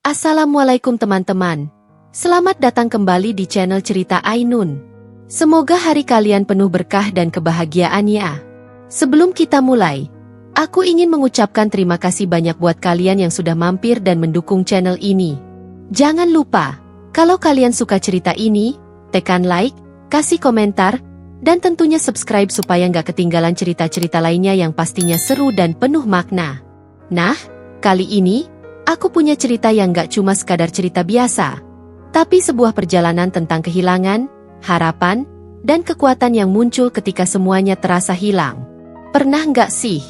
Assalamualaikum teman-teman. Selamat datang kembali di channel Cerita Ainun. Semoga hari kalian penuh berkah dan kebahagiaan ya. Sebelum kita mulai, aku ingin mengucapkan terima kasih banyak buat kalian yang sudah mampir dan mendukung channel ini. Jangan lupa, kalau kalian suka cerita ini, tekan like, kasih komentar, dan tentunya subscribe supaya nggak ketinggalan cerita-cerita lainnya yang pastinya seru dan penuh makna. Nah, kali ini, aku punya cerita yang gak cuma sekadar cerita biasa, tapi sebuah perjalanan tentang kehilangan, harapan, dan kekuatan yang muncul ketika semuanya terasa hilang. Pernah gak sih?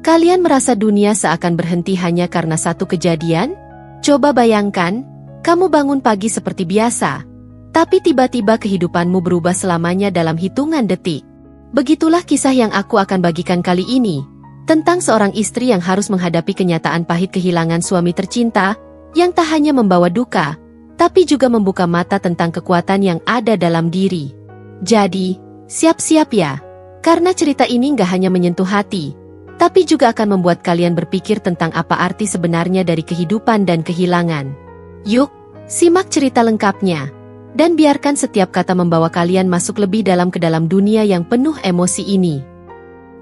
Kalian merasa dunia seakan berhenti hanya karena satu kejadian? Coba bayangkan, kamu bangun pagi seperti biasa, tapi tiba-tiba kehidupanmu berubah selamanya dalam hitungan detik. Begitulah kisah yang aku akan bagikan kali ini. Tentang seorang istri yang harus menghadapi kenyataan pahit kehilangan suami tercinta, yang tak hanya membawa duka, tapi juga membuka mata tentang kekuatan yang ada dalam diri. Jadi, siap-siap ya, karena cerita ini gak hanya menyentuh hati, tapi juga akan membuat kalian berpikir tentang apa arti sebenarnya dari kehidupan dan kehilangan. Yuk, simak cerita lengkapnya, dan biarkan setiap kata membawa kalian masuk lebih dalam ke dalam dunia yang penuh emosi ini.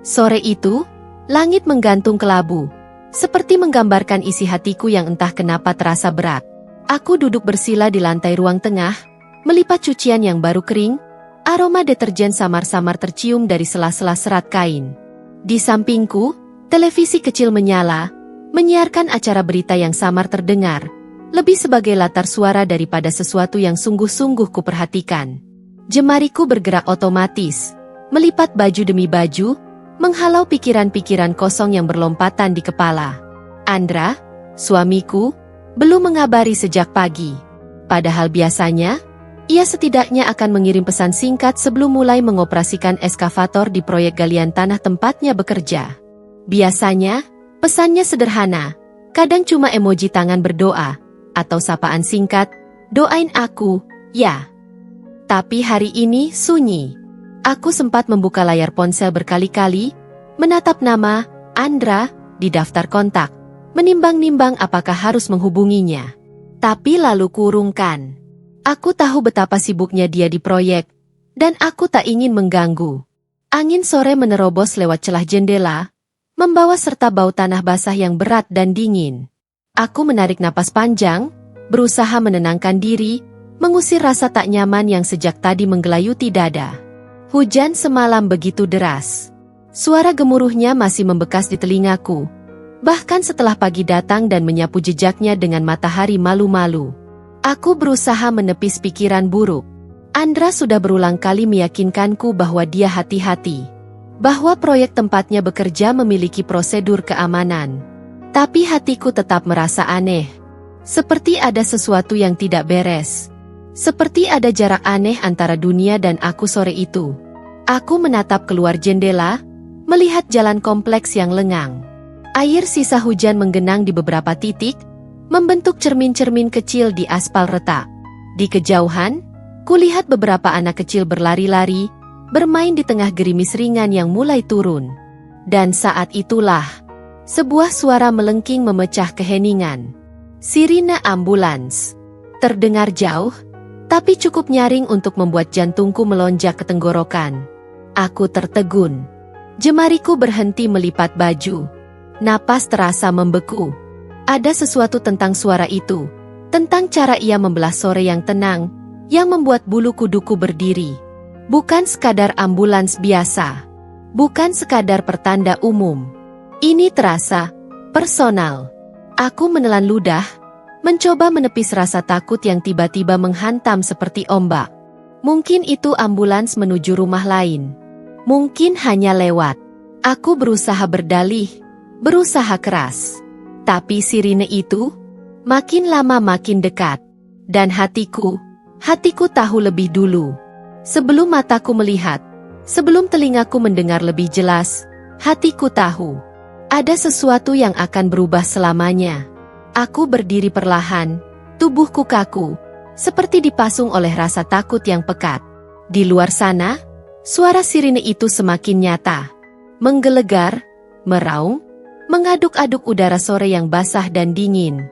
Sore itu, langit menggantung kelabu, seperti menggambarkan isi hatiku yang entah kenapa terasa berat. Aku duduk bersila di lantai ruang tengah, melipat cucian yang baru kering, aroma deterjen samar-samar tercium dari sela-sela serat kain. Di sampingku, televisi kecil menyala, menyiarkan acara berita yang samar terdengar, lebih sebagai latar suara daripada sesuatu yang sungguh-sungguh kuperhatikan. Jemariku bergerak otomatis, melipat baju demi baju, menghalau pikiran-pikiran kosong yang berlompatan di kepala. Andra, suamiku, belum mengabari sejak pagi. Padahal biasanya, ia setidaknya akan mengirim pesan singkat sebelum mulai mengoperasikan eskavator di proyek galian tanah tempatnya bekerja. Biasanya, pesannya sederhana, kadang cuma emoji tangan berdoa, atau sapaan singkat, doain aku, ya. Tapi hari ini sunyi. Aku sempat membuka layar ponsel berkali-kali, menatap nama Andra di daftar kontak, menimbang-nimbang apakah harus menghubunginya. Tapi lalu kurungkan. Aku tahu betapa sibuknya dia di proyek, dan aku tak ingin mengganggu. Angin sore menerobos lewat celah jendela, membawa serta bau tanah basah yang berat dan dingin. Aku menarik napas panjang, berusaha menenangkan diri, mengusir rasa tak nyaman yang sejak tadi menggelayuti dada. Hujan semalam begitu deras. Suara gemuruhnya masih membekas di telingaku. Bahkan setelah pagi datang dan menyapu jejaknya dengan matahari malu-malu. Aku berusaha menepis pikiran buruk. Andra sudah berulang kali meyakinkanku bahwa dia hati-hati. Bahwa proyek tempatnya bekerja memiliki prosedur keamanan. Tapi hatiku tetap merasa aneh. Seperti ada sesuatu yang tidak beres. Seperti ada jarak aneh antara dunia dan aku sore itu. Aku menatap keluar jendela, melihat jalan kompleks yang lengang. Air sisa hujan menggenang di beberapa titik, membentuk cermin-cermin kecil di aspal retak. Di kejauhan, kulihat beberapa anak kecil berlari-lari, bermain di tengah gerimis ringan yang mulai turun. Dan saat itulah, sebuah suara melengking memecah keheningan. Sirine ambulans. Terdengar jauh, tapi cukup nyaring untuk membuat jantungku melonjak ke tenggorokan. Aku tertegun. Jemariku berhenti melipat baju. Napas terasa membeku. Ada sesuatu tentang suara itu, tentang cara ia membelah sore yang tenang, yang membuat bulu kuduku berdiri. Bukan sekadar ambulans biasa. Bukan sekadar pertanda umum. Ini terasa personal. Aku menelan ludah, mencoba menepis rasa takut yang tiba-tiba menghantam seperti ombak. Mungkin itu ambulans menuju rumah lain. Mungkin hanya lewat. Aku berusaha berdalih, berusaha keras. Tapi sirine itu, makin lama makin dekat. Dan hatiku tahu lebih dulu. Sebelum mataku melihat, sebelum telingaku mendengar lebih jelas, hatiku tahu. Ada sesuatu yang akan berubah selamanya. Aku berdiri perlahan, tubuhku kaku, seperti dipasung oleh rasa takut yang pekat. Di luar sana, suara sirine itu semakin nyata. Menggelegar, meraung, mengaduk-aduk udara sore yang basah dan dingin.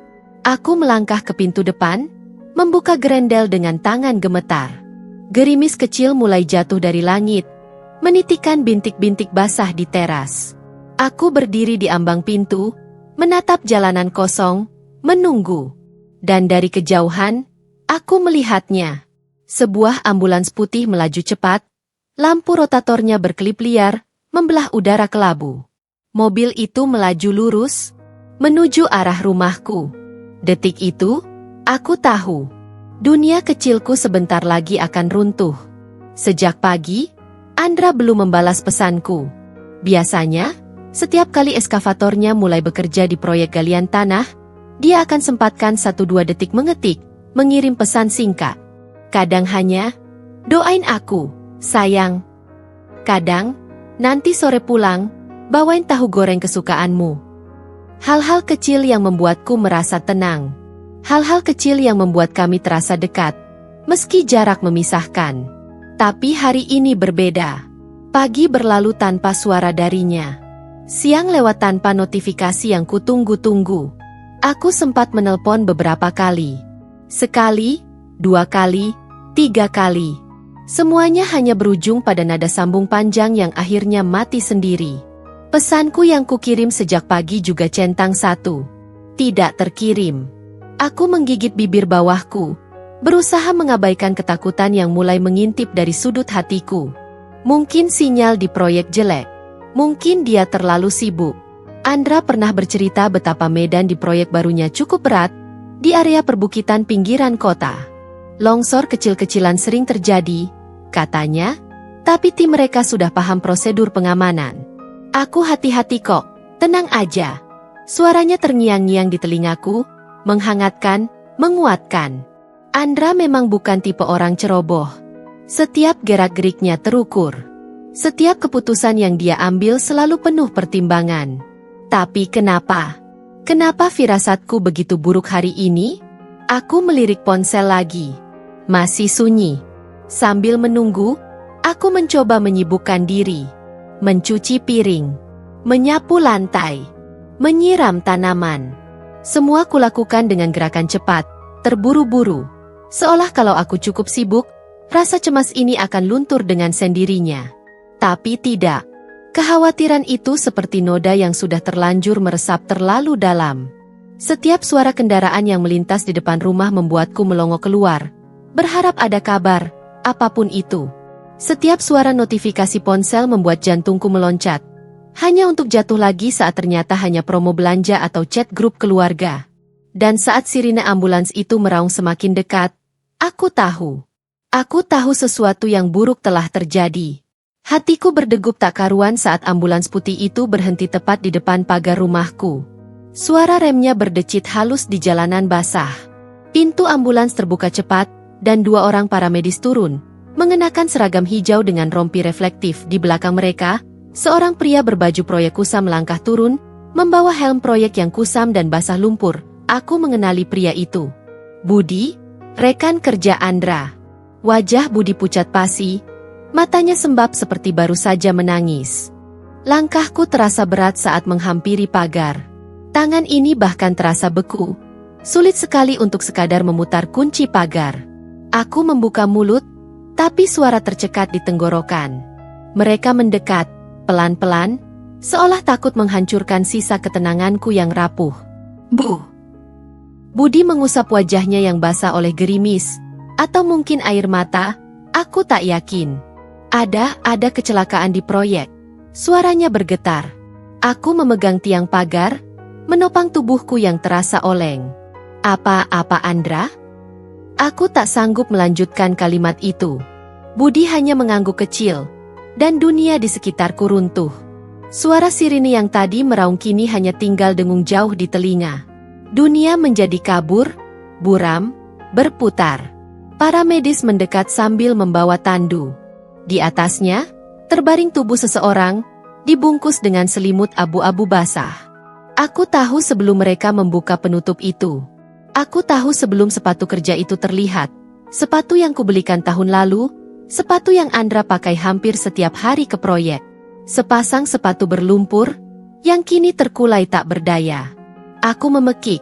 Aku melangkah ke pintu depan, membuka gerendel dengan tangan gemetar. Gerimis kecil mulai jatuh dari langit, menitikan bintik-bintik basah di teras. Aku berdiri di ambang pintu, menatap jalanan kosong, menunggu. Dan dari kejauhan, aku melihatnya. Sebuah ambulans putih melaju cepat, lampu rotatornya berkelip liar, membelah udara kelabu. Mobil itu melaju lurus, menuju arah rumahku. Detik itu, aku tahu, dunia kecilku sebentar lagi akan runtuh. Sejak pagi, Andra belum membalas pesanku. Biasanya, setiap kali eskavatornya mulai bekerja di proyek galian tanah, dia akan sempatkan 1-2 detik mengetik, mengirim pesan singkat. Kadang hanya, doain aku, sayang. Kadang, nanti sore pulang, bawain tahu goreng kesukaanmu. Hal-hal kecil yang membuatku merasa tenang. Hal-hal kecil yang membuat kami terasa dekat, meski jarak memisahkan. Tapi hari ini berbeda. Pagi berlalu tanpa suara darinya. Siang lewat tanpa notifikasi yang kutunggu-tunggu. Aku sempat menelpon beberapa kali. Sekali, 2 kali, 3 kali. Semuanya hanya berujung pada nada sambung panjang yang akhirnya mati sendiri. Pesanku yang kukirim sejak pagi juga centang 1. Tidak terkirim. Aku menggigit bibir bawahku, berusaha mengabaikan ketakutan yang mulai mengintip dari sudut hatiku. Mungkin sinyal di proyek jelek. Mungkin dia terlalu sibuk. Andra pernah bercerita betapa medan di proyek barunya cukup berat, di area perbukitan pinggiran kota. Longsor kecil-kecilan sering terjadi, katanya, tapi tim mereka sudah paham prosedur pengamanan. Aku hati-hati kok, tenang aja. Suaranya terngiang-ngiang di telingaku, menghangatkan, menguatkan. Andra memang bukan tipe orang ceroboh. Setiap gerak-geriknya terukur. Setiap keputusan yang dia ambil selalu penuh pertimbangan. Tapi kenapa? Kenapa firasatku begitu buruk hari ini? Aku melirik ponsel lagi. Masih sunyi. Sambil menunggu, aku mencoba menyibukkan diri. Mencuci piring, menyapu lantai, menyiram tanaman. Semua kulakukan dengan gerakan cepat, terburu-buru. Seolah kalau aku cukup sibuk, rasa cemas ini akan luntur dengan sendirinya. Tapi tidak. Kekhawatiran itu seperti noda yang sudah terlanjur meresap terlalu dalam. Setiap suara kendaraan yang melintas di depan rumah membuatku melongo keluar, berharap ada kabar, apapun itu. Setiap suara notifikasi ponsel membuat jantungku meloncat. Hanya untuk jatuh lagi saat ternyata hanya promo belanja atau chat grup keluarga. Dan saat sirine ambulans itu meraung semakin dekat, aku tahu. Aku tahu sesuatu yang buruk telah terjadi. Hatiku berdegup tak karuan saat ambulans putih itu berhenti tepat di depan pagar rumahku. Suara remnya berdecit halus di jalanan basah. Pintu ambulans terbuka cepat, dan 2 orang paramedis turun. Mengenakan seragam hijau dengan rompi reflektif di belakang mereka, seorang pria berbaju proyek kusam melangkah turun, membawa helm proyek yang kusam dan basah lumpur. Aku mengenali pria itu. Budi, rekan kerja Andra. Wajah Budi pucat pasi, matanya sembab seperti baru saja menangis. Langkahku terasa berat saat menghampiri pagar. Tangan ini bahkan terasa beku. Sulit sekali untuk sekadar memutar kunci pagar. Aku membuka mulut, tapi suara tercekat di tenggorokan. Mereka mendekat, pelan-pelan, seolah takut menghancurkan sisa ketenanganku yang rapuh. Bu! Budi mengusap wajahnya yang basah oleh gerimis, atau mungkin air mata, aku tak yakin. Ada kecelakaan di proyek. Suaranya bergetar. Aku memegang tiang pagar, menopang tubuhku yang terasa oleng. Apa-apa Andra? Aku tak sanggup melanjutkan kalimat itu. Budi hanya mengangguk kecil, dan dunia di sekitarku runtuh. Suara sirine yang tadi meraung kini hanya tinggal dengung jauh di telinga. Dunia menjadi kabur, buram, berputar. Para medis mendekat sambil membawa tandu. Di atasnya, terbaring tubuh seseorang, dibungkus dengan selimut abu-abu basah. Aku tahu sebelum mereka membuka penutup itu. Aku tahu sebelum sepatu kerja itu terlihat. Sepatu yang kubelikan tahun lalu, sepatu yang Andra pakai hampir setiap hari ke proyek. Sepasang sepatu berlumpur, yang kini terkulai tak berdaya. Aku memekik,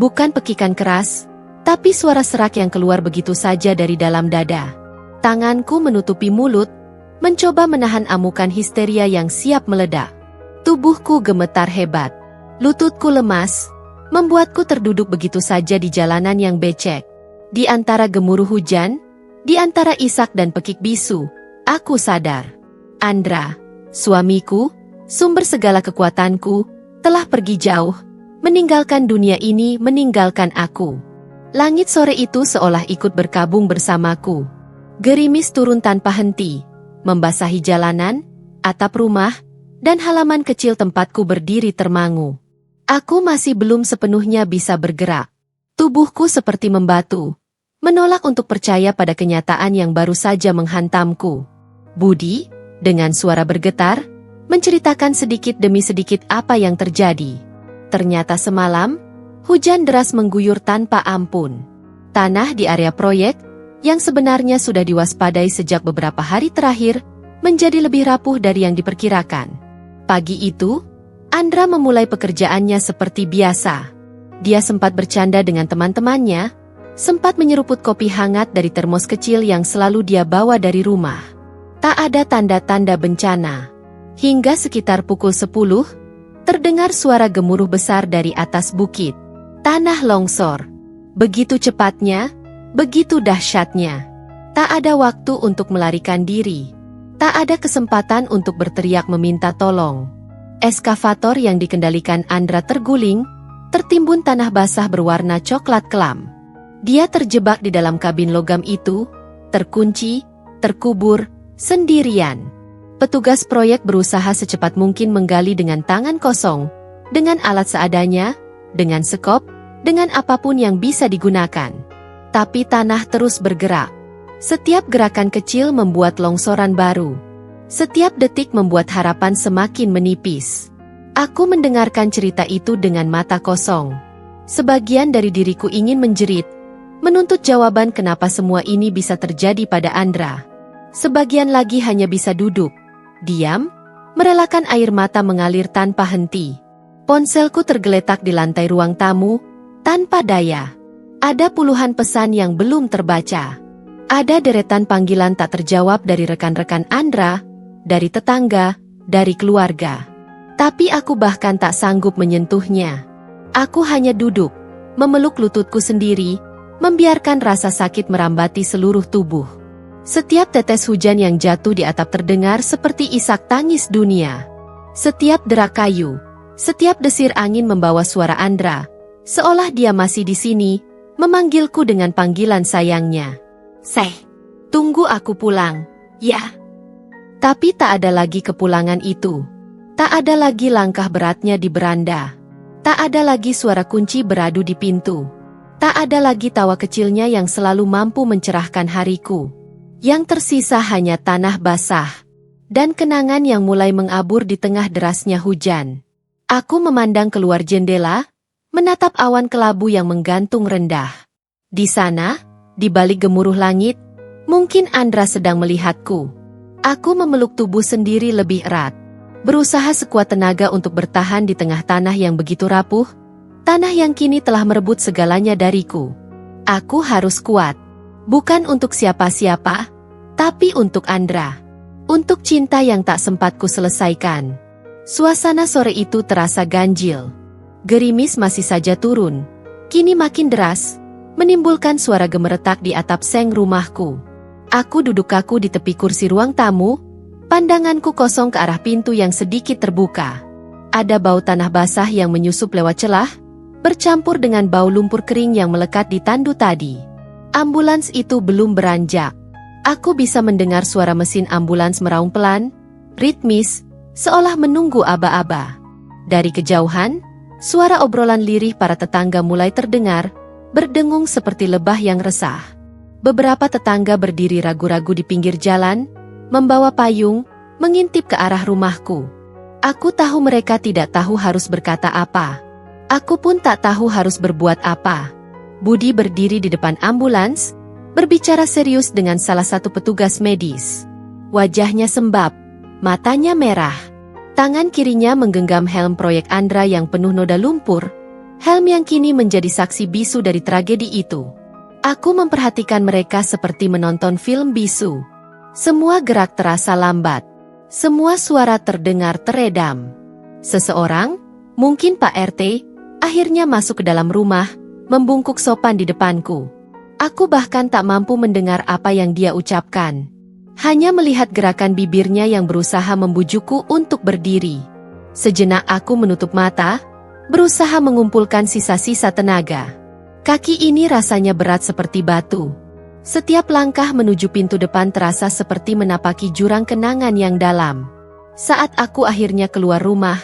Bukan pekikan keras, tapi suara serak yang keluar begitu saja dari dalam dada. Tanganku menutupi mulut, mencoba menahan amukan histeria yang siap meledak. Tubuhku gemetar hebat. Lututku lemas, membuatku terduduk begitu saja di jalanan yang becek. Di antara gemuruh hujan, di antara isak dan pekik bisu, aku sadar. Andra, suamiku, sumber segala kekuatanku, telah pergi jauh, meninggalkan dunia ini, meninggalkan aku. Langit sore itu seolah ikut berkabung bersamaku. Gerimis turun tanpa henti, membasahi jalanan, atap rumah, dan halaman kecil tempatku berdiri termangu. Aku masih belum sepenuhnya bisa bergerak. Tubuhku seperti membatu, menolak untuk percaya pada kenyataan yang baru saja menghantamku. Budi, dengan suara bergetar, menceritakan sedikit demi sedikit apa yang terjadi. Ternyata semalam, hujan deras mengguyur tanpa ampun. Tanah di area proyek, yang sebenarnya sudah diwaspadai sejak beberapa hari terakhir, menjadi lebih rapuh dari yang diperkirakan. Pagi itu, Andra memulai pekerjaannya seperti biasa. Dia sempat bercanda dengan teman-temannya, sempat menyeruput kopi hangat dari termos kecil yang selalu dia bawa dari rumah. Tak ada tanda-tanda bencana. Hingga sekitar pukul 10, terdengar suara gemuruh besar dari atas bukit. Tanah longsor. Begitu cepatnya, begitu dahsyatnya. Tak ada waktu untuk melarikan diri. Tak ada kesempatan untuk berteriak meminta tolong. Eskavator yang dikendalikan Andra terguling, tertimbun tanah basah berwarna coklat kelam. Dia terjebak di dalam kabin logam itu, terkunci, terkubur, sendirian. Petugas proyek berusaha secepat mungkin menggali dengan tangan kosong, dengan alat seadanya, dengan sekop, dengan apapun yang bisa digunakan. Tapi tanah terus bergerak. Setiap gerakan kecil membuat longsoran baru. Setiap detik membuat harapan semakin menipis. Aku mendengarkan cerita itu dengan mata kosong. Sebagian dari diriku ingin menjerit, menuntut jawaban kenapa semua ini bisa terjadi pada Andra. Sebagian lagi hanya bisa duduk, diam, merelakan air mata mengalir tanpa henti. Ponselku tergeletak di lantai ruang tamu, tanpa daya. Ada puluhan pesan yang belum terbaca. Ada deretan panggilan tak terjawab dari rekan-rekan Andra, dari tetangga, dari keluarga. Tapi aku bahkan tak sanggup menyentuhnya. Aku hanya duduk, memeluk lututku sendiri, membiarkan rasa sakit merambati seluruh tubuh. Setiap tetes hujan yang jatuh di atap terdengar seperti isak tangis dunia. Setiap derak kayu, setiap desir angin membawa suara Andra, seolah dia masih di sini, memanggilku dengan panggilan sayangnya. "Seh, tunggu aku pulang, ya." Tapi tak ada lagi kepulangan itu. Tak ada lagi langkah beratnya di beranda. Tak ada lagi suara kunci beradu di pintu. Tak ada lagi tawa kecilnya yang selalu mampu mencerahkan hariku. Yang tersisa hanya tanah basah dan kenangan yang mulai mengabur di tengah derasnya hujan. Aku memandang keluar jendela, menatap awan kelabu yang menggantung rendah. Di sana, di balik gemuruh langit, mungkin Andra sedang melihatku. Aku memeluk tubuh sendiri lebih erat, berusaha sekuat tenaga untuk bertahan di tengah tanah yang begitu rapuh, tanah yang kini telah merebut segalanya dariku. Aku harus kuat, bukan untuk siapa-siapa, tapi untuk Andra, untuk cinta yang tak sempat ku selesaikan. Suasana sore itu terasa ganjil. Gerimis masih saja turun, kini makin deras, menimbulkan suara gemeretak di atap seng rumahku. Aku duduk kaku di tepi kursi ruang tamu, pandanganku kosong ke arah pintu yang sedikit terbuka. Ada bau tanah basah yang menyusup lewat celah, bercampur dengan bau lumpur kering yang melekat di tandu tadi. Ambulans itu belum beranjak. Aku bisa mendengar suara mesin ambulans meraung pelan, ritmis, seolah menunggu aba-aba. Dari kejauhan, suara obrolan lirih para tetangga mulai terdengar, berdengung seperti lebah yang resah. Beberapa tetangga berdiri ragu-ragu di pinggir jalan, membawa payung, mengintip ke arah rumahku. Aku tahu mereka tidak tahu harus berkata apa. Aku pun tak tahu harus berbuat apa. Budi berdiri di depan ambulans, berbicara serius dengan salah satu petugas medis. Wajahnya sembab, matanya merah. Tangan kirinya menggenggam helm proyek Andra yang penuh noda lumpur, Helm yang kini menjadi saksi bisu dari tragedi itu. Aku memperhatikan mereka seperti menonton film bisu. Semua gerak terasa lambat. Semua suara terdengar teredam. Seseorang, mungkin Pak RT, akhirnya masuk ke dalam rumah, membungkuk sopan di depanku. Aku bahkan tak mampu mendengar apa yang dia ucapkan. Hanya melihat gerakan bibirnya yang berusaha membujukku untuk berdiri. Sejenak aku menutup mata, berusaha mengumpulkan sisa-sisa tenaga. Kaki ini rasanya berat seperti batu. Setiap langkah menuju pintu depan terasa seperti menapaki jurang kenangan yang dalam. Saat aku akhirnya keluar rumah,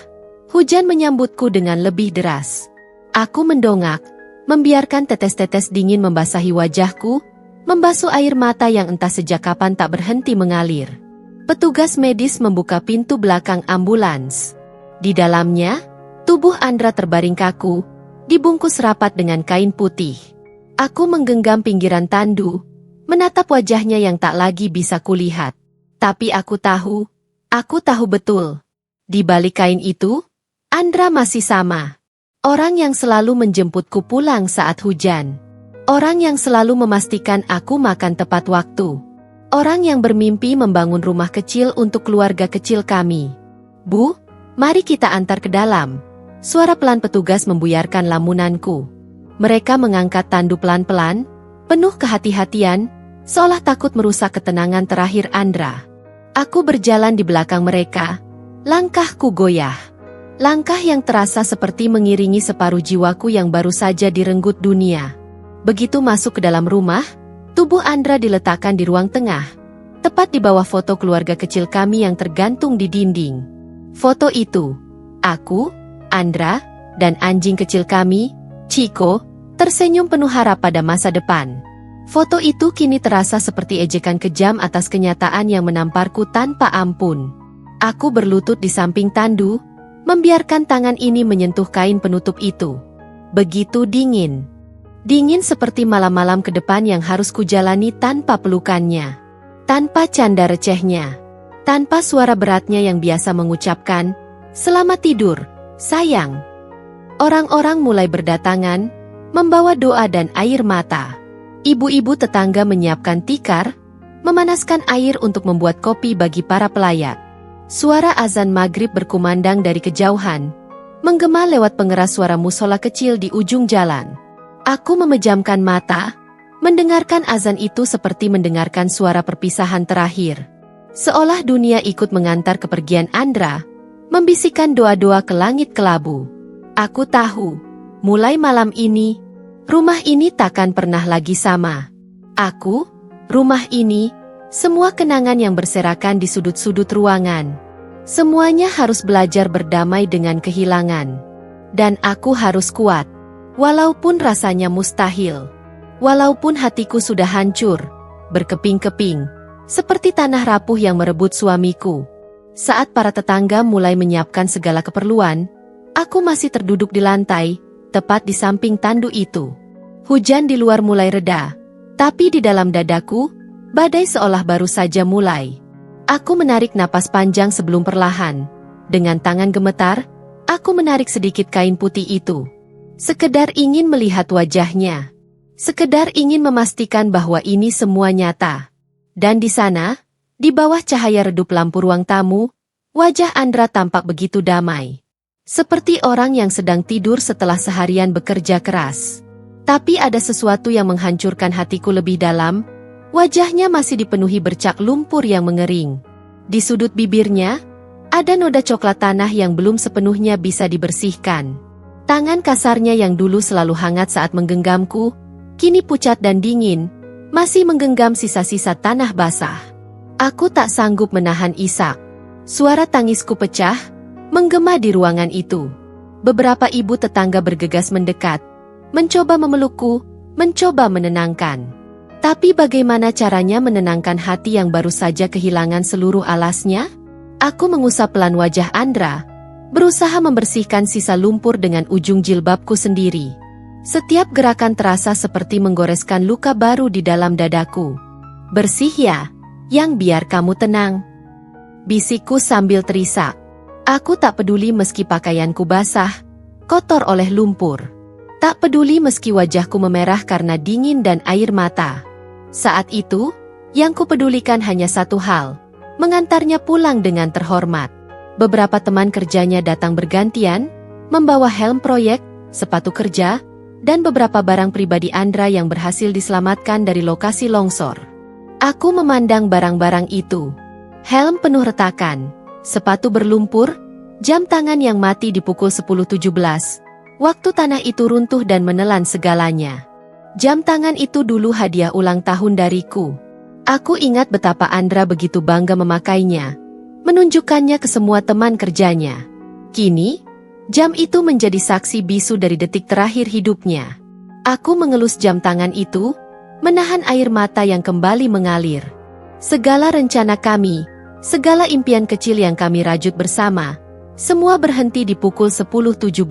hujan menyambutku dengan lebih deras. Aku mendongak, membiarkan tetes-tetes dingin membasahi wajahku, membasuh air mata yang entah sejak kapan tak berhenti mengalir. Petugas medis membuka pintu belakang ambulans. Di dalamnya, tubuh Andra terbaring kaku, dibungkus rapat dengan kain putih. Aku menggenggam pinggiran tandu, menatap wajahnya yang tak lagi bisa kulihat. Tapi aku tahu betul. Di balik kain itu, Andra masih sama. Orang yang selalu menjemputku pulang saat hujan. Orang yang selalu memastikan aku makan tepat waktu. Orang yang bermimpi membangun rumah kecil untuk keluarga kecil kami. Bu, mari kita antar ke dalam. Suara pelan petugas membuyarkan lamunanku. Mereka mengangkat tandu pelan-pelan, penuh kehati-hatian, seolah takut merusak ketenangan terakhir Andra. Aku berjalan di belakang mereka. Langkahku goyah. Langkah yang terasa seperti mengiringi separuh jiwaku yang baru saja direnggut dunia. Begitu masuk ke dalam rumah, tubuh Andra diletakkan di ruang tengah, tepat di bawah foto keluarga kecil kami yang tergantung di dinding. Foto itu, aku, Andra, dan anjing kecil kami, Chico, tersenyum penuh harap pada masa depan. Foto itu kini terasa seperti ejekan kejam atas kenyataan yang menamparku tanpa ampun. Aku berlutut di samping tandu, membiarkan tangan ini menyentuh kain penutup itu. Begitu dingin. Dingin seperti malam-malam ke depan yang harus kujalani tanpa pelukannya. Tanpa canda recehnya. Tanpa suara beratnya yang biasa mengucapkan, "Selamat tidur, sayang." Orang-orang mulai berdatangan, membawa doa dan air mata. Ibu-ibu tetangga menyiapkan tikar, memanaskan air untuk membuat kopi bagi para pelayat. Suara azan maghrib berkumandang dari kejauhan, menggema lewat pengeras suara musola kecil di ujung jalan. Aku memejamkan mata, mendengarkan azan itu seperti mendengarkan suara perpisahan terakhir. Seolah dunia ikut mengantar kepergian Andra, membisikkan doa-doa ke langit kelabu. Aku tahu, mulai malam ini, rumah ini takkan pernah lagi sama. Aku, rumah ini, semua kenangan yang berserakan di sudut-sudut ruangan. Semuanya harus belajar berdamai dengan kehilangan. Dan aku harus kuat. Walaupun rasanya mustahil. Walaupun hatiku sudah hancur, berkeping-keping, seperti tanah rapuh yang merebut suamiku. Saat para tetangga mulai menyiapkan segala keperluan, aku masih terduduk di lantai, tepat di samping tandu itu. Hujan di luar mulai reda, tapi di dalam dadaku, badai seolah baru saja mulai. Aku menarik napas panjang sebelum perlahan. Dengan tangan gemetar, aku menarik sedikit kain putih itu. Sekedar ingin melihat wajahnya. Sekedar ingin memastikan bahwa ini semua nyata. Dan di sana, di bawah cahaya redup lampu ruang tamu, wajah Andra tampak begitu damai. Seperti orang yang sedang tidur setelah seharian bekerja keras. Tapi ada sesuatu yang menghancurkan hatiku lebih dalam. Wajahnya masih dipenuhi bercak lumpur yang mengering. Di sudut bibirnya, ada noda coklat tanah yang belum sepenuhnya bisa dibersihkan. Tangan kasarnya yang dulu selalu hangat saat menggenggamku, kini pucat dan dingin, masih menggenggam sisa-sisa tanah basah. Aku tak sanggup menahan isak. Suara tangisku pecah, menggema di ruangan itu. Beberapa ibu tetangga bergegas mendekat, mencoba memelukku, mencoba menenangkan. Tapi bagaimana caranya menenangkan hati yang baru saja kehilangan seluruh alasnya? Aku mengusap pelan wajah Andra, berusaha membersihkan sisa lumpur dengan ujung jilbabku sendiri. Setiap gerakan terasa seperti menggoreskan luka baru di dalam dadaku. "Bersih ya, yang biar kamu tenang," bisikku sambil terisak. Aku tak peduli meski pakaianku basah, kotor oleh lumpur. Tak peduli meski wajahku memerah karena dingin dan air mata. Saat itu, yang kupedulikan hanya satu hal, mengantarnya pulang dengan terhormat. Beberapa teman kerjanya datang bergantian, membawa helm proyek, sepatu kerja, dan beberapa barang pribadi Andra yang berhasil diselamatkan dari lokasi longsor. Aku memandang barang-barang itu. Helm penuh retakan, sepatu berlumpur, jam tangan yang mati di pukul 10.17. Waktu tanah itu runtuh dan menelan segalanya. Jam tangan itu dulu hadiah ulang tahun dariku. Aku ingat betapa Andra begitu bangga memakainya, menunjukkannya ke semua teman kerjanya. Kini, jam itu menjadi saksi bisu dari detik terakhir hidupnya. Aku mengelus jam tangan itu, menahan air mata yang kembali mengalir. Segala rencana kami, segala impian kecil yang kami rajut bersama, semua berhenti di pukul 10.17.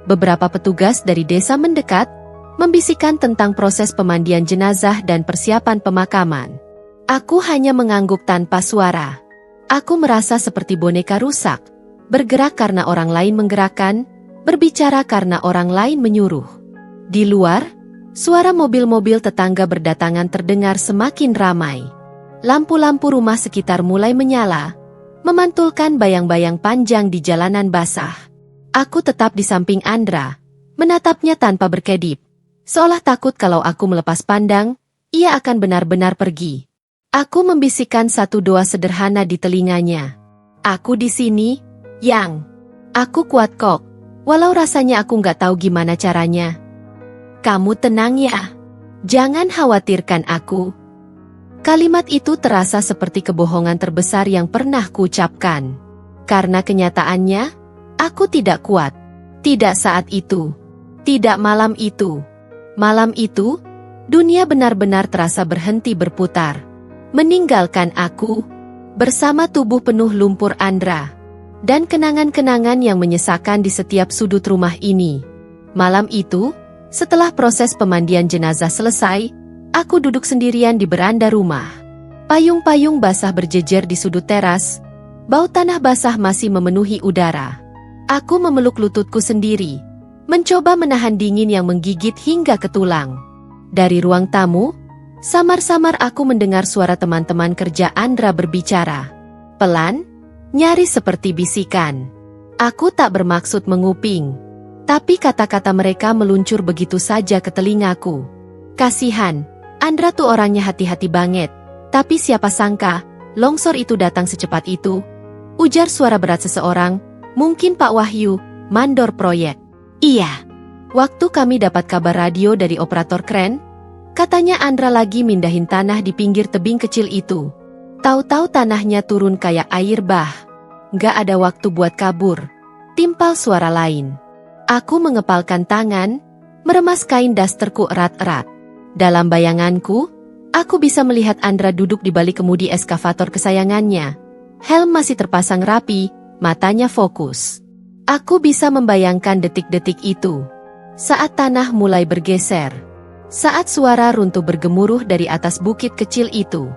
Beberapa petugas dari desa mendekat, membisikkan tentang proses pemandian jenazah dan persiapan pemakaman. Aku hanya mengangguk tanpa suara. Aku merasa seperti boneka rusak, bergerak karena orang lain menggerakkan, berbicara karena orang lain menyuruh. Di luar, suara mobil-mobil tetangga berdatangan terdengar semakin ramai. Lampu-lampu rumah sekitar mulai menyala, memantulkan bayang-bayang panjang di jalanan basah. Aku tetap di samping Andra, menatapnya tanpa berkedip. Seolah takut kalau aku melepas pandang, ia akan benar-benar pergi. Aku membisikkan satu doa sederhana di telinganya. Aku di sini, Yang. Aku kuat kok, walau rasanya aku nggak tahu gimana caranya. Kamu tenang ya. Jangan khawatirkan aku. Kalimat itu terasa seperti kebohongan terbesar yang pernah kuucapkan. Karena kenyataannya, aku tidak kuat. Tidak saat itu. Tidak malam itu. Malam itu, dunia benar-benar terasa berhenti berputar. Meninggalkan aku, bersama tubuh penuh lumpur Andra. Dan kenangan-kenangan yang menyesakan di setiap sudut rumah ini. Malam itu, setelah proses pemandian jenazah selesai, aku duduk sendirian di beranda rumah. Payung-payung basah berjejer di sudut teras. Bau tanah basah masih memenuhi udara. Aku memeluk lututku sendiri, mencoba menahan dingin yang menggigit hingga ke tulang. Dari ruang tamu, samar-samar aku mendengar suara teman-teman kerja Andra berbicara. Pelan, nyaris seperti bisikan. Aku tak bermaksud menguping, tapi kata-kata mereka meluncur begitu saja ke telingaku. Kasihan, Andra tuh orangnya hati-hati banget. Tapi siapa sangka, longsor itu datang secepat itu. Ujar suara berat seseorang, mungkin Pak Wahyu, mandor proyek. Iya. Waktu kami dapat kabar radio dari operator kren, katanya Andra lagi mindahin tanah di pinggir tebing kecil itu. Tahu-tahu tanahnya turun kayak air bah. Nggak ada waktu buat kabur. Timpal suara lain. Aku mengepalkan tangan, meremas kain dasterku erat-erat. Dalam bayanganku, aku bisa melihat Andra duduk di balik kemudi eskavator kesayangannya. Helm masih terpasang rapi, matanya fokus. Aku bisa membayangkan detik-detik itu. Saat tanah mulai bergeser. Saat suara runtuh bergemuruh dari atas bukit kecil itu.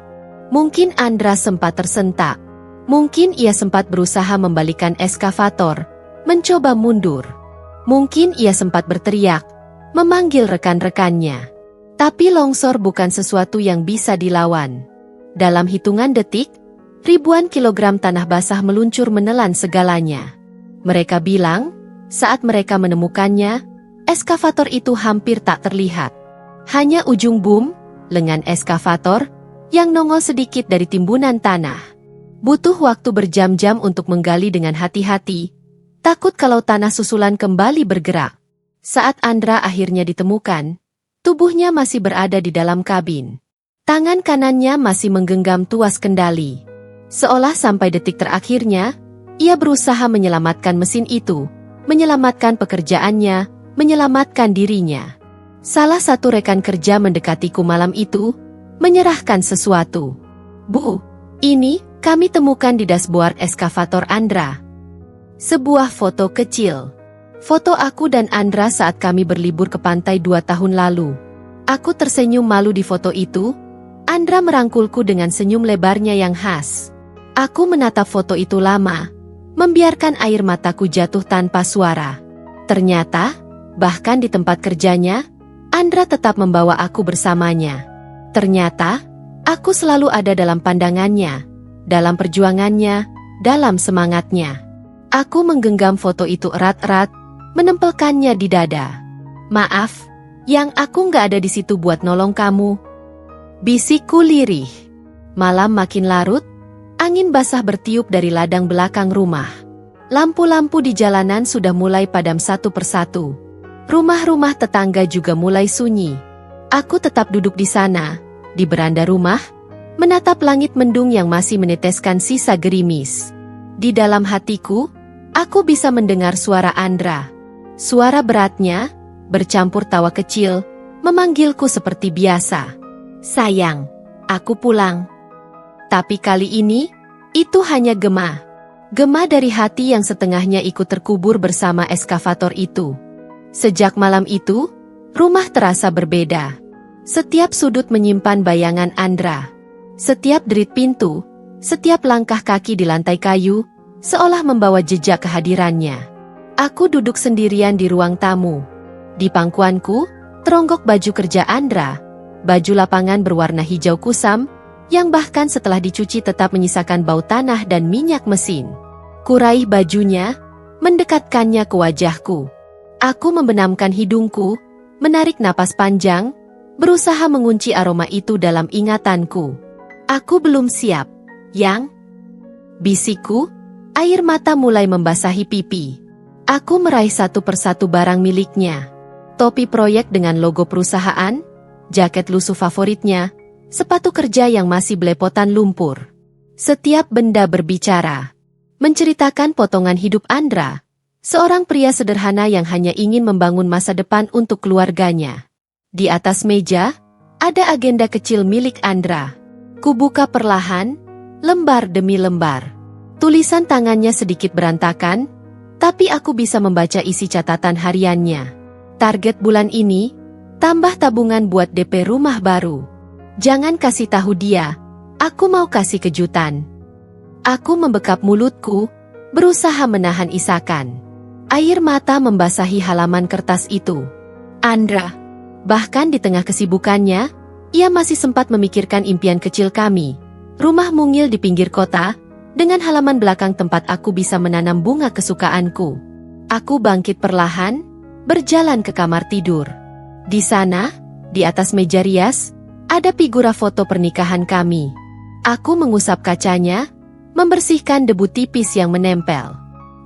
Mungkin Andra sempat tersentak. Mungkin ia sempat berusaha membalikan eskavator, mencoba mundur. Mungkin ia sempat berteriak, memanggil rekan-rekannya. Tapi longsor bukan sesuatu yang bisa dilawan. Dalam hitungan detik, ribuan kilogram tanah basah meluncur menelan segalanya. Mereka bilang, saat mereka menemukannya, eskavator itu hampir tak terlihat. Hanya ujung boom, lengan eskavator, yang nongol sedikit dari timbunan tanah. Butuh waktu berjam-jam untuk menggali dengan hati-hati, takut kalau tanah susulan kembali bergerak. Saat Andra akhirnya ditemukan, tubuhnya masih berada di dalam kabin. Tangan kanannya masih menggenggam tuas kendali. Seolah sampai detik terakhirnya, ia berusaha menyelamatkan mesin itu, menyelamatkan pekerjaannya, menyelamatkan dirinya. Salah satu rekan kerja mendekatiku malam itu, menyerahkan sesuatu. Bu, ini kami temukan di dashboard eskavator Andra. Sebuah foto kecil. Foto aku dan Andra saat kami berlibur ke pantai 2 tahun lalu. Aku tersenyum malu di foto itu. Andra merangkulku dengan senyum lebarnya yang khas. Aku menatap foto itu lama, membiarkan air mataku jatuh tanpa suara. Ternyata, Bahkan di tempat kerjanya, Andra tetap membawa aku bersamanya. Ternyata, aku selalu ada dalam pandangannya, dalam perjuangannya, dalam semangatnya. Aku menggenggam foto itu erat-erat, menempelkannya di dada. Maaf, yang aku nggak ada di situ buat nolong kamu. Bisikku lirih. Malam makin larut, angin basah bertiup dari ladang belakang rumah. Lampu-lampu di jalanan sudah mulai padam satu persatu. Rumah-rumah tetangga juga mulai sunyi. Aku tetap duduk di sana, di beranda rumah, menatap langit mendung yang masih meneteskan sisa gerimis. Di dalam hatiku, aku bisa mendengar suara Andra. Suara beratnya, bercampur tawa kecil, memanggilku seperti biasa. Sayang, aku pulang. Tapi kali ini, itu hanya gema. Gema dari hati yang setengahnya ikut terkubur bersama eskavator itu. Sejak malam itu, rumah terasa berbeda. Setiap sudut menyimpan bayangan Andra. Setiap derit pintu, setiap langkah kaki di lantai kayu, seolah membawa jejak kehadirannya. Aku duduk sendirian di ruang tamu. Di pangkuanku, teronggok baju kerja Andra, baju lapangan berwarna hijau kusam, yang bahkan setelah dicuci tetap menyisakan bau tanah dan minyak mesin. Kuraih bajunya, mendekatkannya ke wajahku. Aku membenamkan hidungku, menarik napas panjang, berusaha mengunci aroma itu dalam ingatanku. Aku belum siap, Yang. Bisikku, air mata mulai membasahi pipi. Aku meraih satu persatu barang miliknya. Topi proyek dengan logo perusahaan, jaket lusuh favoritnya, sepatu kerja yang masih belepotan lumpur. Setiap benda berbicara. Menceritakan potongan hidup Andra, seorang pria sederhana yang hanya ingin membangun masa depan untuk keluarganya. Di atas meja, ada agenda kecil milik Andra. Kubuka perlahan, lembar demi lembar. Tulisan tangannya sedikit berantakan, tapi aku bisa membaca isi catatan hariannya. Target bulan ini, tambah tabungan buat DP rumah baru. Jangan kasih tahu dia, aku mau kasih kejutan. Aku membekap mulutku, berusaha menahan isakan. Air mata membasahi halaman kertas itu. Andra. Bahkan di tengah kesibukannya, ia masih sempat memikirkan impian kecil kami. Rumah mungil di pinggir kota, dengan halaman belakang tempat aku bisa menanam bunga kesukaanku. Aku bangkit perlahan, berjalan ke kamar tidur. Di sana, di atas meja rias, ada figura foto pernikahan kami. Aku mengusap kacanya, membersihkan debu tipis yang menempel.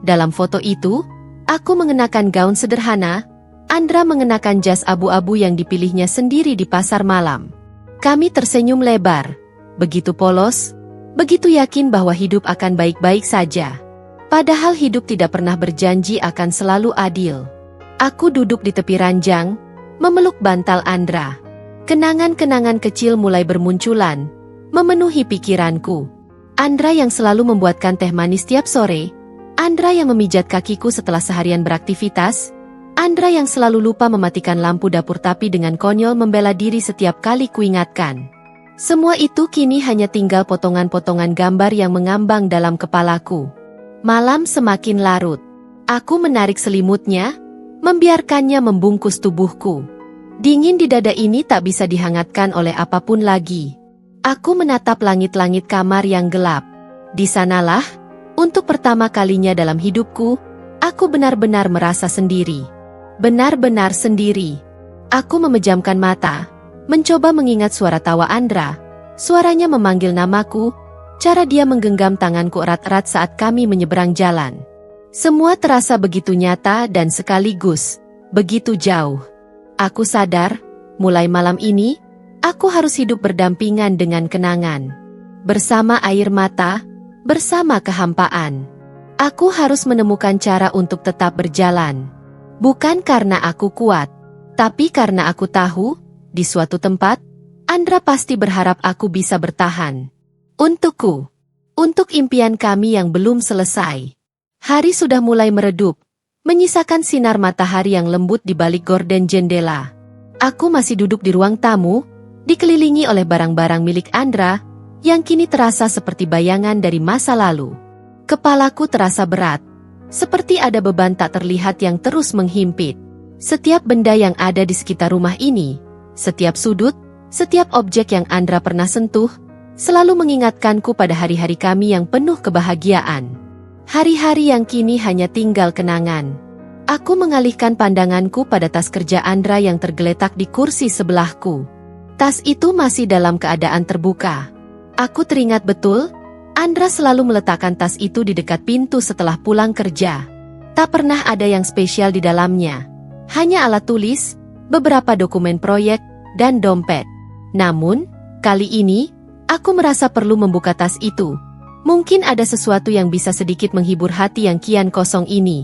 Dalam foto itu, aku mengenakan gaun sederhana, Andra mengenakan jas abu-abu yang dipilihnya sendiri di pasar malam. Kami tersenyum lebar, begitu polos, begitu yakin bahwa hidup akan baik-baik saja. Padahal hidup tidak pernah berjanji akan selalu adil. Aku duduk di tepi ranjang, memeluk bantal Andra. Kenangan-kenangan kecil mulai bermunculan, memenuhi pikiranku. Andra yang selalu membuatkan teh manis tiap sore, Andra yang memijat kakiku setelah seharian beraktivitas, Andra yang selalu lupa mematikan lampu dapur tapi dengan konyol membela diri setiap kali kuingatkan. Semua itu kini hanya tinggal potongan-potongan gambar yang mengambang dalam kepalaku. Malam semakin larut. Aku menarik selimutnya, membiarkannya membungkus tubuhku. Dingin di dada ini tak bisa dihangatkan oleh apapun lagi. Aku menatap langit-langit kamar yang gelap. Di sanalah, untuk pertama kalinya dalam hidupku, aku benar-benar merasa sendiri. Benar-benar sendiri. Aku memejamkan mata, mencoba mengingat suara tawa Andra. Suaranya memanggil namaku, cara dia menggenggam tanganku erat-erat saat kami menyeberang jalan. Semua terasa begitu nyata dan sekaligus, begitu jauh. Aku sadar, mulai malam ini, aku harus hidup berdampingan dengan kenangan. Bersama air mata, bersama kehampaan. Aku harus menemukan cara untuk tetap berjalan. Bukan karena aku kuat, tapi karena aku tahu, di suatu tempat, Andra pasti berharap aku bisa bertahan. Untukku, untuk impian kami yang belum selesai. Hari sudah mulai meredup, menyisakan sinar matahari yang lembut di balik gorden jendela. Aku masih duduk di ruang tamu, dikelilingi oleh barang-barang milik Andra, yang kini terasa seperti bayangan dari masa lalu. Kepalaku terasa berat, seperti ada beban tak terlihat yang terus menghimpit. Setiap benda yang ada di sekitar rumah ini, setiap sudut, setiap objek yang Andra pernah sentuh, selalu mengingatkanku pada hari-hari kami yang penuh kebahagiaan. Hari-hari yang kini hanya tinggal kenangan. Aku mengalihkan pandanganku pada tas kerja Andra yang tergeletak di kursi sebelahku. Tas itu masih dalam keadaan terbuka. Aku teringat betul, Andra selalu meletakkan tas itu di dekat pintu setelah pulang kerja. Tak pernah ada yang spesial di dalamnya. Hanya alat tulis, beberapa dokumen proyek, dan dompet. Namun, kali ini, aku merasa perlu membuka tas itu. Mungkin ada sesuatu yang bisa sedikit menghibur hati yang kian kosong ini.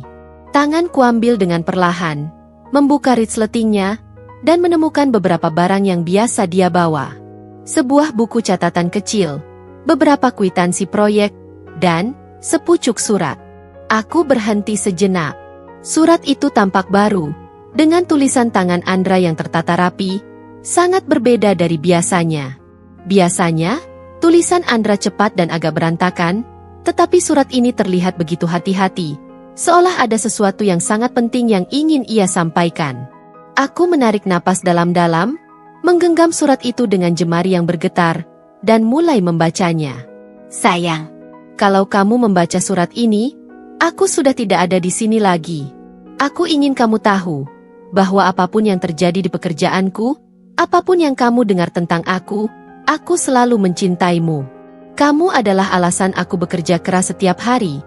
Tangan kuambil dengan perlahan, membuka resletingnya, dan menemukan beberapa barang yang biasa dia bawa. Sebuah buku catatan kecil, beberapa kwitansi proyek, dan sepucuk surat. Aku berhenti sejenak. Surat itu tampak baru, dengan tulisan tangan Andra yang tertata rapi, sangat berbeda dari biasanya. Biasanya, tulisan Andra cepat dan agak berantakan, tetapi surat ini terlihat begitu hati-hati, seolah ada sesuatu yang sangat penting yang ingin ia sampaikan. Aku menarik napas dalam-dalam, menggenggam surat itu dengan jemari yang bergetar, dan mulai membacanya. Sayang, kalau kamu membaca surat ini, aku sudah tidak ada di sini lagi. Aku ingin kamu tahu, bahwa apapun yang terjadi di pekerjaanku, apapun yang kamu dengar tentang aku selalu mencintaimu. Kamu adalah alasan aku bekerja keras setiap hari,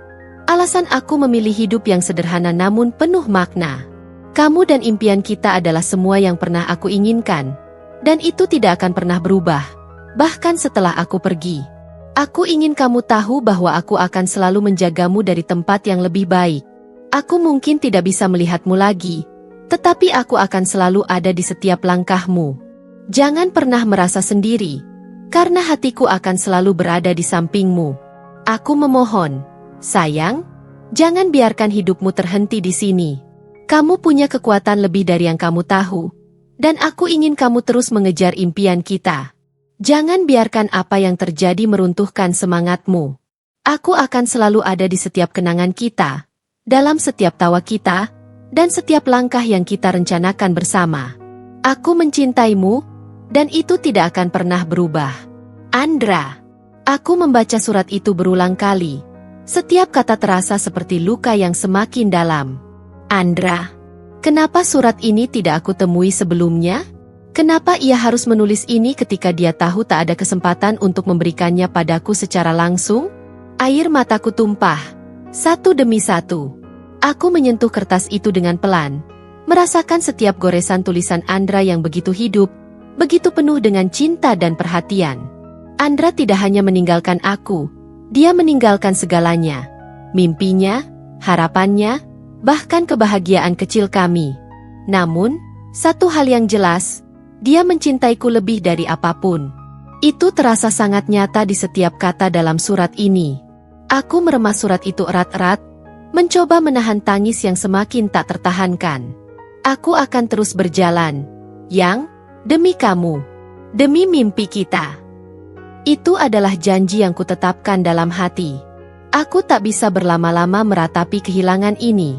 alasan aku memilih hidup yang sederhana namun penuh makna. Kamu dan impian kita adalah semua yang pernah aku inginkan. Dan itu tidak akan pernah berubah, bahkan setelah aku pergi. Aku ingin kamu tahu bahwa aku akan selalu menjagamu dari tempat yang lebih baik. Aku mungkin tidak bisa melihatmu lagi, tetapi aku akan selalu ada di setiap langkahmu. Jangan pernah merasa sendiri, karena hatiku akan selalu berada di sampingmu. Aku memohon, sayang, jangan biarkan hidupmu terhenti di sini. Kamu punya kekuatan lebih dari yang kamu tahu. Dan aku ingin kamu terus mengejar impian kita. Jangan biarkan apa yang terjadi meruntuhkan semangatmu. Aku akan selalu ada di setiap kenangan kita, dalam setiap tawa kita, dan setiap langkah yang kita rencanakan bersama. Aku mencintaimu, dan itu tidak akan pernah berubah. Andra. Aku membaca surat itu berulang kali. Setiap kata terasa seperti luka yang semakin dalam. Andra. Kenapa surat ini tidak aku temui sebelumnya? Kenapa ia harus menulis ini ketika dia tahu tak ada kesempatan untuk memberikannya padaku secara langsung? Air mataku tumpah, satu demi satu. Aku menyentuh kertas itu dengan pelan, merasakan setiap goresan tulisan Andra yang begitu hidup, begitu penuh dengan cinta dan perhatian. Andra tidak hanya meninggalkan aku, dia meninggalkan segalanya. Mimpinya, harapannya, bahkan kebahagiaan kecil kami. Namun, satu hal yang jelas, dia mencintaiku lebih dari apapun. Itu terasa sangat nyata di setiap kata dalam surat ini. Aku meremas surat itu erat-erat, mencoba menahan tangis yang semakin tak tertahankan. Aku akan terus berjalan, Yang, demi kamu, demi mimpi kita. Itu adalah janji yang kutetapkan dalam hati. Aku tak bisa berlama-lama meratapi kehilangan ini.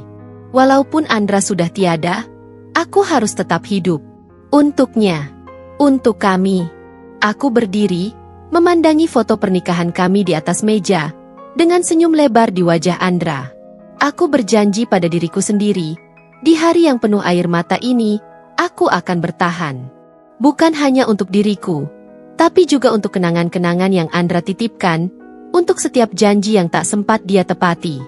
Walaupun Andra sudah tiada, aku harus tetap hidup. Untuknya, untuk kami. Aku berdiri, memandangi foto pernikahan kami di atas meja, dengan senyum lebar di wajah Andra. Aku berjanji pada diriku sendiri, di hari yang penuh air mata ini, aku akan bertahan. Bukan hanya untuk diriku, tapi juga untuk kenangan-kenangan yang Andra titipkan, untuk setiap janji yang tak sempat dia tepati.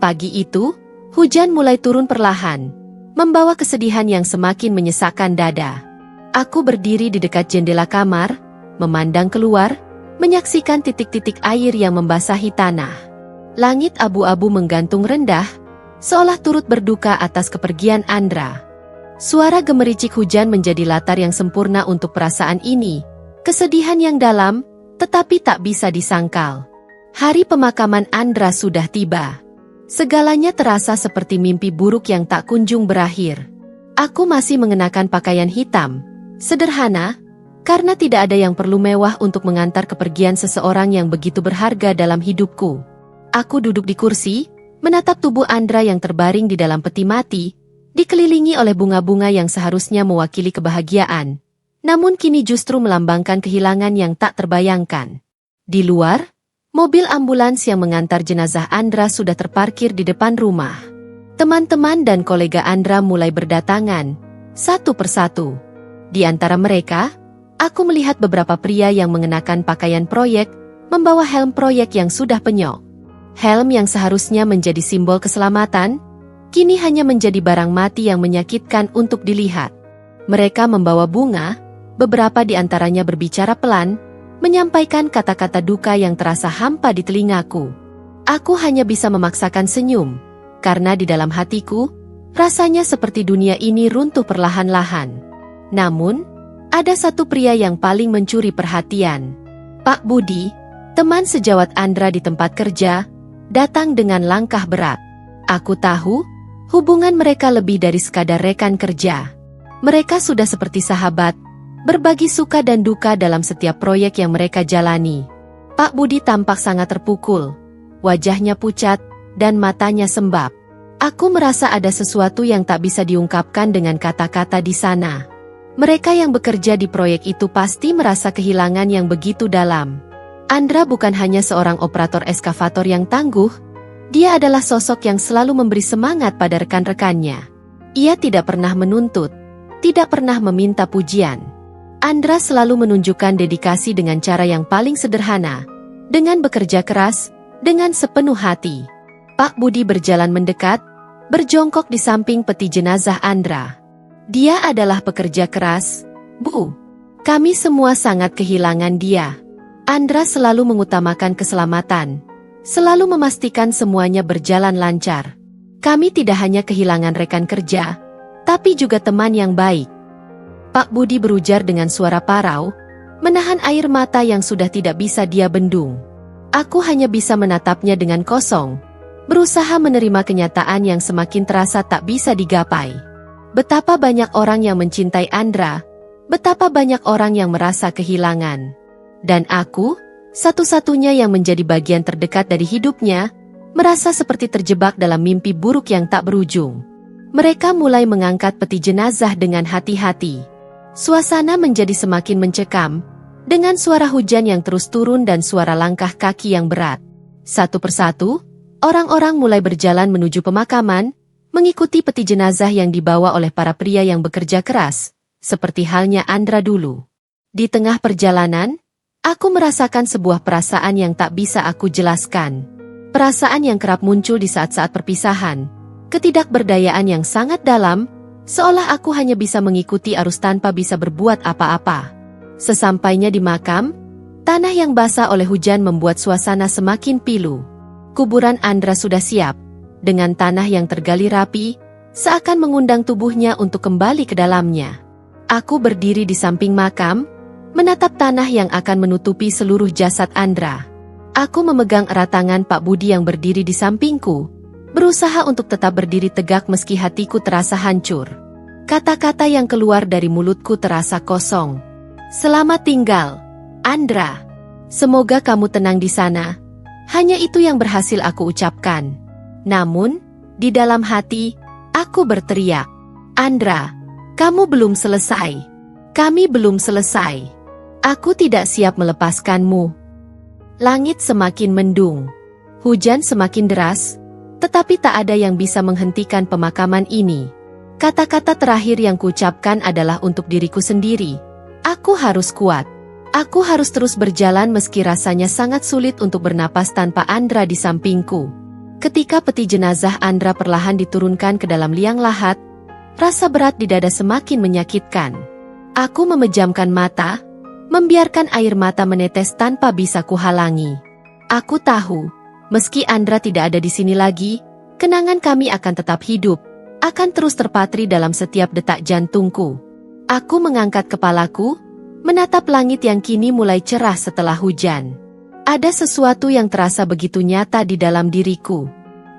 Pagi itu, hujan mulai turun perlahan, membawa kesedihan yang semakin menyesakkan dada. Aku berdiri di dekat jendela kamar, memandang keluar, menyaksikan titik-titik air yang membasahi tanah. Langit abu-abu menggantung rendah, seolah turut berduka atas kepergian Andra. Suara gemericik hujan menjadi latar yang sempurna untuk perasaan ini, kesedihan yang dalam, tetapi tak bisa disangkal. Hari pemakaman Andra sudah tiba. Segalanya terasa seperti mimpi buruk yang tak kunjung berakhir. Aku masih mengenakan pakaian hitam, sederhana, karena tidak ada yang perlu mewah untuk mengantar kepergian seseorang yang begitu berharga dalam hidupku. Aku duduk di kursi, menatap tubuh Andra yang terbaring di dalam peti mati, dikelilingi oleh bunga-bunga yang seharusnya mewakili kebahagiaan, namun kini justru melambangkan kehilangan yang tak terbayangkan. Di luar, mobil ambulans yang mengantar jenazah Andra sudah terparkir di depan rumah. Teman-teman dan kolega Andra mulai berdatangan, satu persatu. Di antara mereka, aku melihat beberapa pria yang mengenakan pakaian proyek, membawa helm proyek yang sudah penyok. Helm yang seharusnya menjadi simbol keselamatan, kini hanya menjadi barang mati yang menyakitkan untuk dilihat. Mereka membawa bunga, beberapa di antaranya berbicara pelan, menyampaikan kata-kata duka yang terasa hampa di telingaku. Aku hanya bisa memaksakan senyum, karena di dalam hatiku, rasanya seperti dunia ini runtuh perlahan-lahan. Namun, ada satu pria yang paling mencuri perhatian. Pak Budi, teman sejawat Andra di tempat kerja, datang dengan langkah berat. Aku tahu, hubungan mereka lebih dari sekadar rekan kerja. Mereka sudah seperti sahabat, berbagi suka dan duka dalam setiap proyek yang mereka jalani. Pak Budi tampak sangat terpukul, wajahnya pucat, dan matanya sembab. Aku merasa ada sesuatu yang tak bisa diungkapkan dengan kata-kata di sana. Mereka yang bekerja di proyek itu pasti merasa kehilangan yang begitu dalam. Andra bukan hanya seorang operator eskavator yang tangguh, dia adalah sosok yang selalu memberi semangat pada rekan-rekannya. Ia tidak pernah menuntut, tidak pernah meminta pujian. Andra selalu menunjukkan dedikasi dengan cara yang paling sederhana, dengan bekerja keras, dengan sepenuh hati. Pak Budi berjalan mendekat, berjongkok di samping peti jenazah Andra. Dia adalah pekerja keras, Bu. Kami semua sangat kehilangan dia. Andra selalu mengutamakan keselamatan, selalu memastikan semuanya berjalan lancar. Kami tidak hanya kehilangan rekan kerja, tapi juga teman yang baik. Pak Budi berujar dengan suara parau, menahan air mata yang sudah tidak bisa dia bendung. Aku hanya bisa menatapnya dengan kosong, berusaha menerima kenyataan yang semakin terasa tak bisa digapai. Betapa banyak orang yang mencintai Andra, betapa banyak orang yang merasa kehilangan. Dan aku, satu-satunya yang menjadi bagian terdekat dari hidupnya, merasa seperti terjebak dalam mimpi buruk yang tak berujung. Mereka mulai mengangkat peti jenazah dengan hati-hati. Suasana menjadi semakin mencekam, dengan suara hujan yang terus turun dan suara langkah kaki yang berat. Satu persatu, orang-orang mulai berjalan menuju pemakaman, mengikuti peti jenazah yang dibawa oleh para pria yang bekerja keras, seperti halnya Andra dulu. Di tengah perjalanan, aku merasakan sebuah perasaan yang tak bisa aku jelaskan. Perasaan yang kerap muncul di saat-saat perpisahan, ketidakberdayaan yang sangat dalam, seolah aku hanya bisa mengikuti arus tanpa bisa berbuat apa-apa. Sesampainya di makam, tanah yang basah oleh hujan membuat suasana semakin pilu. Kuburan Andra sudah siap, dengan tanah yang tergali rapi, seakan mengundang tubuhnya untuk kembali ke dalamnya. Aku berdiri di samping makam, menatap tanah yang akan menutupi seluruh jasad Andra. Aku memegang erat tangan Pak Budi yang berdiri di sampingku, berusaha untuk tetap berdiri tegak meski hatiku terasa hancur. Kata-kata yang keluar dari mulutku terasa kosong. Selamat tinggal, Andra. Semoga kamu tenang di sana. Hanya itu yang berhasil aku ucapkan. Namun, di dalam hati, aku berteriak, Andra, kamu belum selesai. Kami belum selesai. Aku tidak siap melepaskanmu. Langit semakin mendung. Hujan semakin deras, tetapi tak ada yang bisa menghentikan pemakaman ini. Kata-kata terakhir yang kuucapkan adalah untuk diriku sendiri. Aku harus kuat. Aku harus terus berjalan meski rasanya sangat sulit untuk bernapas tanpa Andra di sampingku. Ketika peti jenazah Andra perlahan diturunkan ke dalam liang lahat, rasa berat di dada semakin menyakitkan. Aku memejamkan mata, membiarkan air mata menetes tanpa bisa kuhalangi. Aku tahu, meski Andra tidak ada di sini lagi, kenangan kami akan tetap hidup, akan terus terpatri dalam setiap detak jantungku. Aku mengangkat kepalaku, menatap langit yang kini mulai cerah setelah hujan. Ada sesuatu yang terasa begitu nyata di dalam diriku.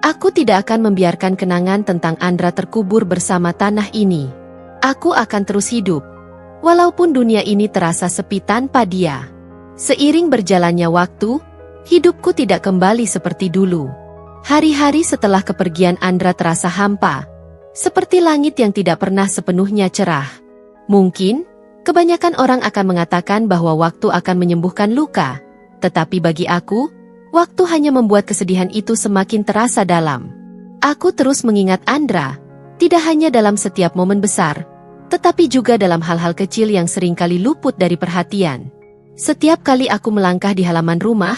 Aku tidak akan membiarkan kenangan tentang Andra terkubur bersama tanah ini. Aku akan terus hidup, walaupun dunia ini terasa sepi tanpa dia. Seiring berjalannya waktu, hidupku tidak kembali seperti dulu. Hari-hari setelah kepergian Andra terasa hampa, seperti langit yang tidak pernah sepenuhnya cerah. Mungkin, kebanyakan orang akan mengatakan bahwa waktu akan menyembuhkan luka, tetapi bagi aku, waktu hanya membuat kesedihan itu semakin terasa dalam. Aku terus mengingat Andra, tidak hanya dalam setiap momen besar, tetapi juga dalam hal-hal kecil yang seringkali luput dari perhatian. Setiap kali aku melangkah di halaman rumah,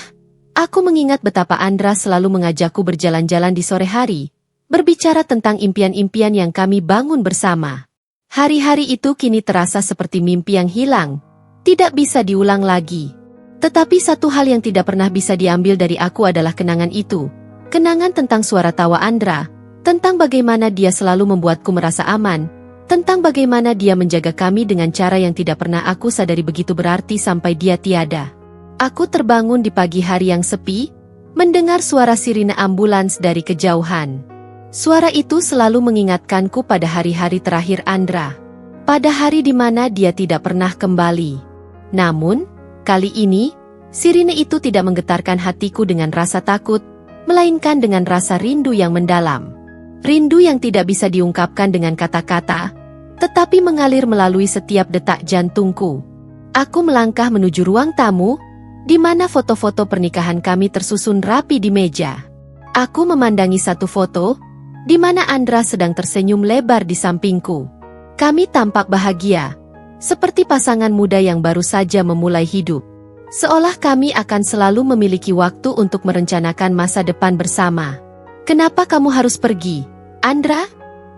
aku mengingat betapa Andra selalu mengajakku berjalan-jalan di sore hari, berbicara tentang impian-impian yang kami bangun bersama. Hari-hari itu kini terasa seperti mimpi yang hilang, tidak bisa diulang lagi. Tetapi satu hal yang tidak pernah bisa diambil dari aku adalah kenangan itu. Kenangan tentang suara tawa Andra, tentang bagaimana dia selalu membuatku merasa aman, tentang bagaimana dia menjaga kami dengan cara yang tidak pernah aku sadari begitu berarti sampai dia tiada. Aku terbangun di pagi hari yang sepi, mendengar suara sirine ambulans dari kejauhan. Suara itu selalu mengingatkanku pada hari-hari terakhir Andra, pada hari di mana dia tidak pernah kembali. Namun, kali ini, sirine itu tidak menggetarkan hatiku dengan rasa takut, melainkan dengan rasa rindu yang mendalam. Rindu yang tidak bisa diungkapkan dengan kata-kata, tetapi mengalir melalui setiap detak jantungku. Aku melangkah menuju ruang tamu, di mana foto-foto pernikahan kami tersusun rapi di meja. Aku memandangi satu foto, di mana Andra sedang tersenyum lebar di sampingku. Kami tampak bahagia, seperti pasangan muda yang baru saja memulai hidup. Seolah kami akan selalu memiliki waktu untuk merencanakan masa depan bersama. "Kenapa kamu harus pergi, Andra?"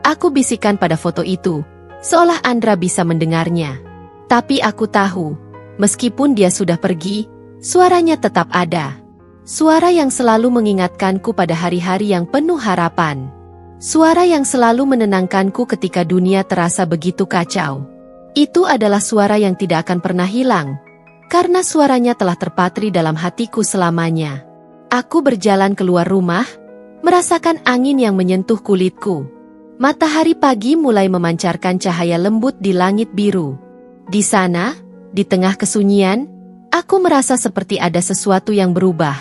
Aku bisikan pada foto itu, seolah Andra bisa mendengarnya. Tapi aku tahu, meskipun dia sudah pergi, suaranya tetap ada. Suara yang selalu mengingatkanku pada hari-hari yang penuh harapan. Suara yang selalu menenangkanku ketika dunia terasa begitu kacau. Itu adalah suara yang tidak akan pernah hilang, karena suaranya telah terpatri dalam hatiku selamanya. Aku berjalan keluar rumah, merasakan angin yang menyentuh kulitku. Matahari pagi mulai memancarkan cahaya lembut di langit biru. Di sana, di tengah kesunyian, aku merasa seperti ada sesuatu yang berubah.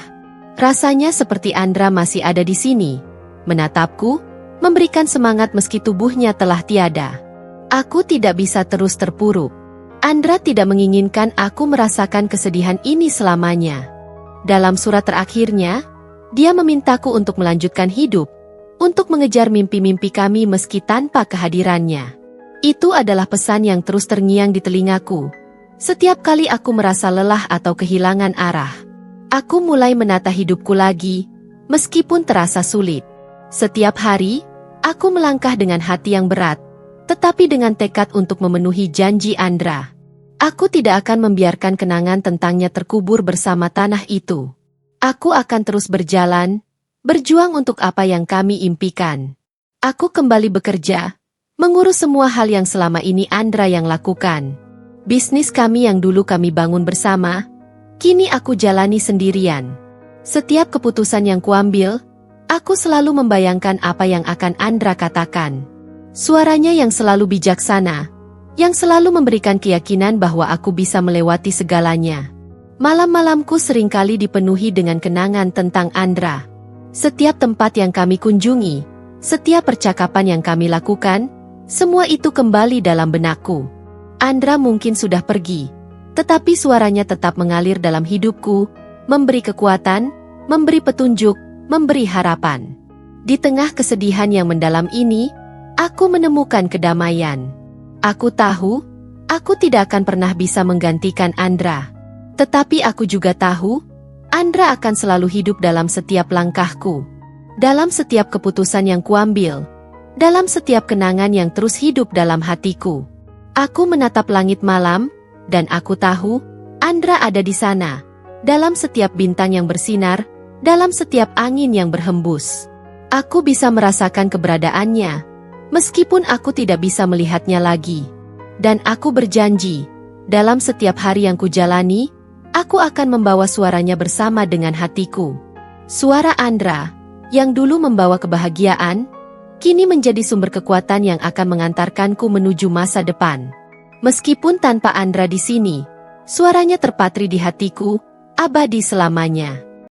Rasanya seperti Andra masih ada di sini, menatapku, memberikan semangat meski tubuhnya telah tiada. Aku tidak bisa terus terpuruk. Andra tidak menginginkan aku merasakan kesedihan ini selamanya. Dalam surat terakhirnya, dia memintaku untuk melanjutkan hidup, untuk mengejar mimpi-mimpi kami meski tanpa kehadirannya. Itu adalah pesan yang terus terngiang di telingaku. Setiap kali aku merasa lelah atau kehilangan arah, aku mulai menata hidupku lagi, meskipun terasa sulit. Setiap hari, aku melangkah dengan hati yang berat, tetapi dengan tekad untuk memenuhi janji Andra. Aku tidak akan membiarkan kenangan tentangnya terkubur bersama tanah itu. Aku akan terus berjalan, berjuang untuk apa yang kami impikan. Aku kembali bekerja, mengurus semua hal yang selama ini Andra yang lakukan. Bisnis kami yang dulu kami bangun bersama, kini aku jalani sendirian. Setiap keputusan yang kuambil, aku selalu membayangkan apa yang akan Andra katakan. Suaranya yang selalu bijaksana, yang selalu memberikan keyakinan bahwa aku bisa melewati segalanya. Malam-malamku seringkali dipenuhi dengan kenangan tentang Andra. Setiap tempat yang kami kunjungi, setiap percakapan yang kami lakukan, semua itu kembali dalam benakku. Andra mungkin sudah pergi, tetapi suaranya tetap mengalir dalam hidupku, memberi kekuatan, memberi petunjuk, memberi harapan. Di tengah kesedihan yang mendalam ini, aku menemukan kedamaian. Aku tahu, aku tidak akan pernah bisa menggantikan Andra. Tetapi aku juga tahu, Andra akan selalu hidup dalam setiap langkahku. Dalam setiap keputusan yang kuambil. Dalam setiap kenangan yang terus hidup dalam hatiku. Aku menatap langit malam, dan aku tahu, Andra ada di sana. Dalam setiap bintang yang bersinar, dalam setiap angin yang berhembus. Aku bisa merasakan keberadaannya, meskipun aku tidak bisa melihatnya lagi. Dan aku berjanji, dalam setiap hari yang kujalani, aku akan membawa suaranya bersama dengan hatiku. Suara Andra, yang dulu membawa kebahagiaan, kini menjadi sumber kekuatan yang akan mengantarkanku menuju masa depan. Meskipun tanpa Andra di sini, suaranya terpatri di hatiku, abadi selamanya.